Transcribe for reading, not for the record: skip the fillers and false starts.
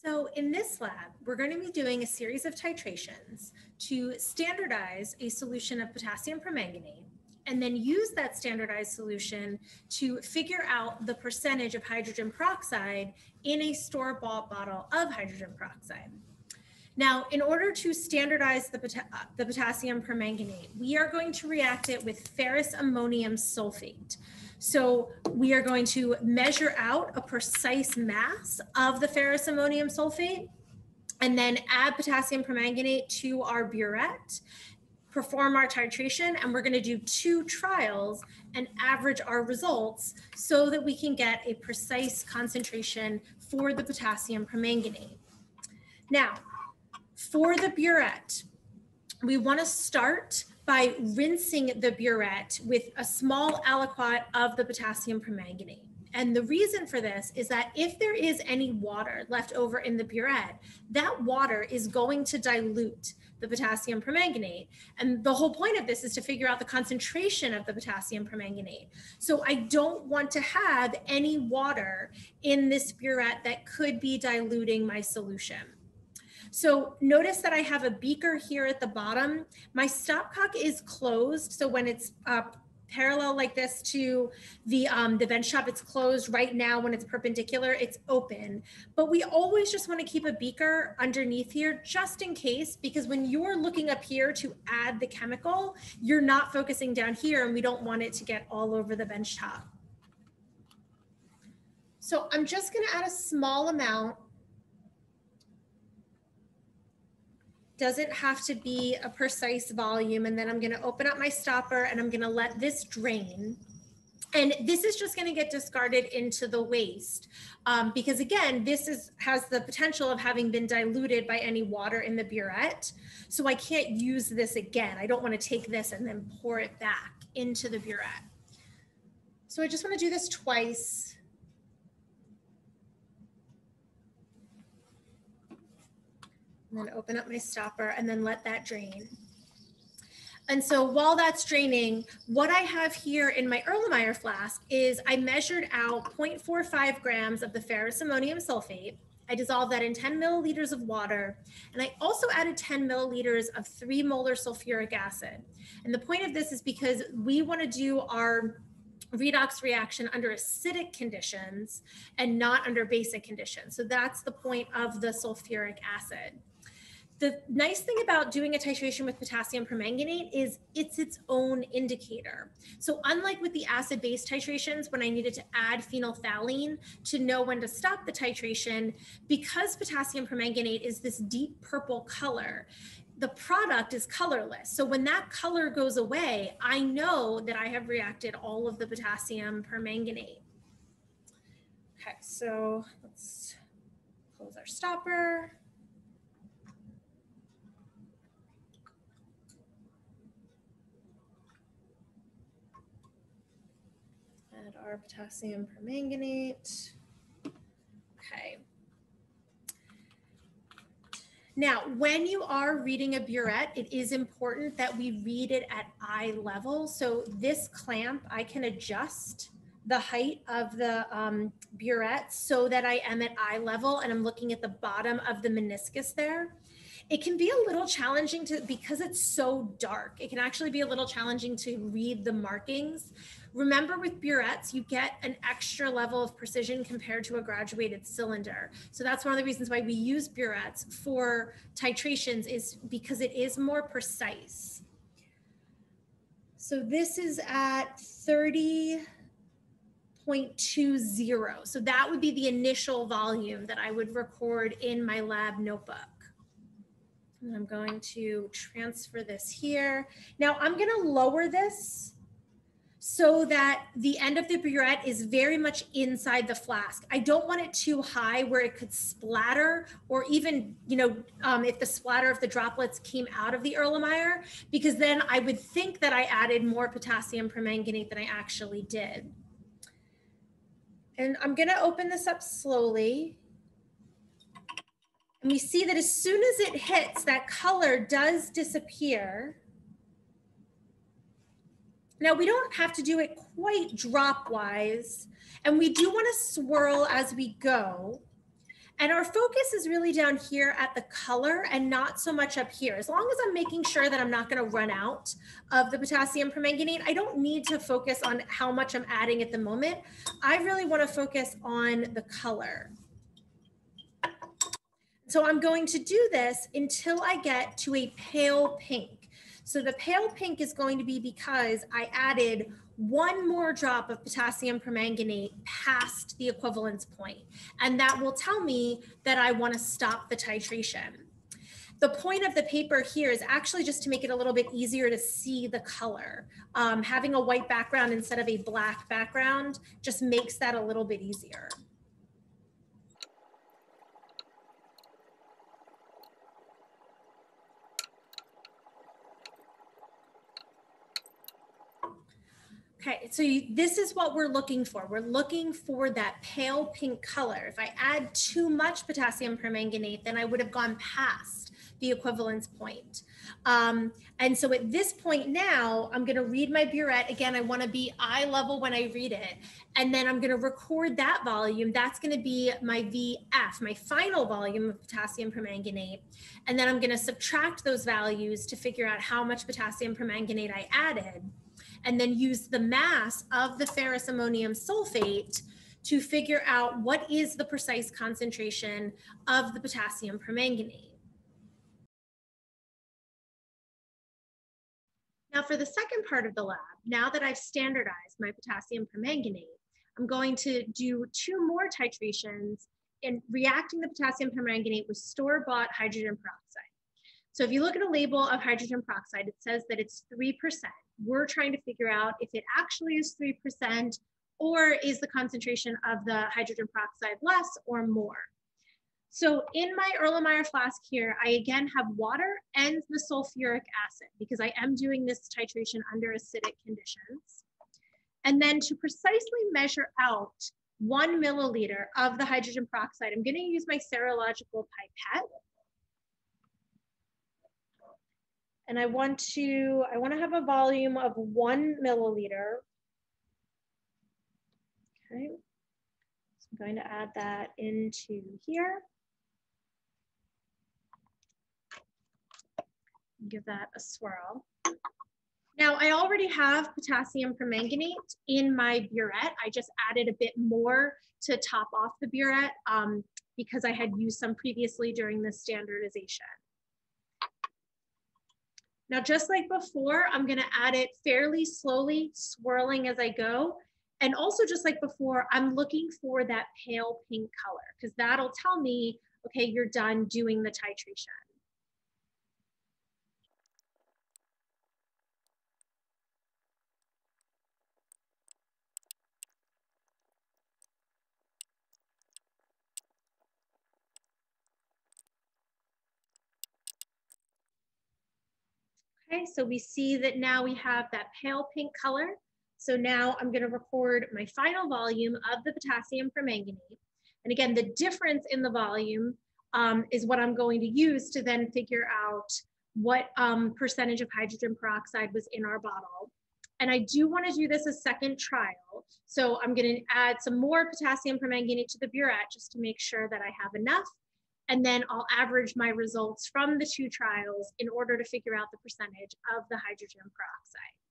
So in this lab, we're going to be doing a series of titrations to standardize a solution of potassium permanganate and then use that standardized solution to figure out the percentage of hydrogen peroxide in a store-bought bottle of hydrogen peroxide. Now, in order to standardize the potassium permanganate, we are going to react it with ferrous ammonium sulfate. So we are going to measure out a precise mass of the ferrous ammonium sulfate and then add potassium permanganate to our burette, perform our titration, and we're going to do 2 trials and average our results so that we can get a precise concentration for the potassium permanganate. Now, for the burette, we want to start by rinsing the burette with a small aliquot of the potassium permanganate. And the reason for this is that if there is any water left over in the burette, that water is going to dilute the potassium permanganate. And the whole point of this is to figure out the concentration of the potassium permanganate. So I don't want to have any water in this burette that could be diluting my solution. So notice that I have a beaker here at the bottom. My stopcock is closed. So when it's parallel like this to the bench top, it's closed. Right now, when it's perpendicular, it's open. But we always just want to keep a beaker underneath here just in case, because when you're looking up here to add the chemical, you're not focusing down here and we don't want it to get all over the bench top. So I'm just going to add a small amount. Doesn't have to be a precise volume. And then I'm going to open up my stopper and I'm going to let this drain. And this is just going to get discarded into the waste because again, this has the potential of having been diluted by any water in the burette. So I can't use this again. I don't want to take this and then pour it back into the burette. So I just want to do this twice. And then open up my stopper and then let that drain. And so while that's draining, what I have here in my Erlenmeyer flask is I measured out 0.45 grams of the ferrous ammonium sulfate. I dissolved that in 10 milliliters of water. And I also added 10 milliliters of 3 molar sulfuric acid. And the point of this is because we want to do our redox reaction under acidic conditions and not under basic conditions. So that's the point of the sulfuric acid. The nice thing about doing a titration with potassium permanganate is it's its own indicator. So unlike with the acid-base titrations, when I needed to add phenolphthalein to know when to stop the titration, because potassium permanganate is this deep purple color, the product is colorless. So when that color goes away, I know that I have reacted all of the potassium permanganate. Okay, so let's close our stopper. Add our potassium permanganate. Okay. Now, when you are reading a burette, it is important that we read it at eye level. So this clamp, I can adjust the height of the burette so that I am at eye level and I'm looking at the bottom of the meniscus there. It can be a little challenging because it's so dark. It can actually be a little challenging to read the markings. Remember, with burettes, you get an extra level of precision compared to a graduated cylinder. So that's one of the reasons why we use burettes for titrations, is because it is more precise. So this is at 30.20. So that would be the initial volume that I would record in my lab notebook. And I'm going to transfer this here. Now I'm going to lower this so that the end of the burette is very much inside the flask. I don't want it too high where it could splatter, or even, if the splatter of the droplets came out of the Erlenmeyer, because then I would think that I added more potassium permanganate than I actually did. And I'm going to open this up slowly. And we see that as soon as it hits, that color does disappear. Now, we don't have to do it quite drop-wise, and we do want to swirl as we go. And our focus is really down here at the color and not so much up here. As long as I'm making sure that I'm not going to run out of the potassium permanganate, I don't need to focus on how much I'm adding at the moment. I really want to focus on the color. So I'm going to do this until I get to a pale pink. So the pale pink is going to be because I added one more drop of potassium permanganate past the equivalence point. And that will tell me that I want to stop the titration. The point of the paper here is actually just to make it a little bit easier to see the color. Having a white background instead of a black background just makes that a little bit easier. Okay, so this is what we're looking for. We're looking for that pale pink color. If I add too much potassium permanganate, then I would have gone past the equivalence point. And so at this point now, I'm going to read my burette. Again, I want to be eye level when I read it. And then I'm going to record that volume. That's going to be my VF, my final volume of potassium permanganate. And then I'm going to subtract those values to figure out how much potassium permanganate I added, and then use the mass of the ferrous ammonium sulfate to figure out what is the precise concentration of the potassium permanganate. Now for the second part of the lab, now that I've standardized my potassium permanganate, I'm going to do 2 more titrations in reacting the potassium permanganate with store-bought hydrogen peroxide. So if you look at a label of hydrogen peroxide, it says that it's 3%. We're trying to figure out if it actually is 3% or is the concentration of the hydrogen peroxide less or more. So in my Erlenmeyer flask here, I again have water and the sulfuric acid because I am doing this titration under acidic conditions. And then to precisely measure out 1 milliliter of the hydrogen peroxide, I'm going to use my serological pipette. And I want to have a volume of 1 milliliter. Okay, so I'm going to add that into here. Give that a swirl. Now I already have potassium permanganate in my burette. I just added a bit more to top off the burette because I had used some previously during the standardization. Now, just like before, I'm going to add it fairly slowly, swirling as I go. And also just like before, I'm looking for that pale pink color because that'll tell me, okay, you're done doing the titration. Okay, so we see that now we have that pale pink color. So now I'm going to record my final volume of the potassium permanganate. And again, the difference in the volume is what I'm going to use to then figure out what percentage of hydrogen peroxide was in our bottle. And I do want to do this a second trial. So I'm going to add some more potassium permanganate to the burette just to make sure that I have enough. And then I'll average my results from the 2 trials in order to figure out the percentage of the hydrogen peroxide.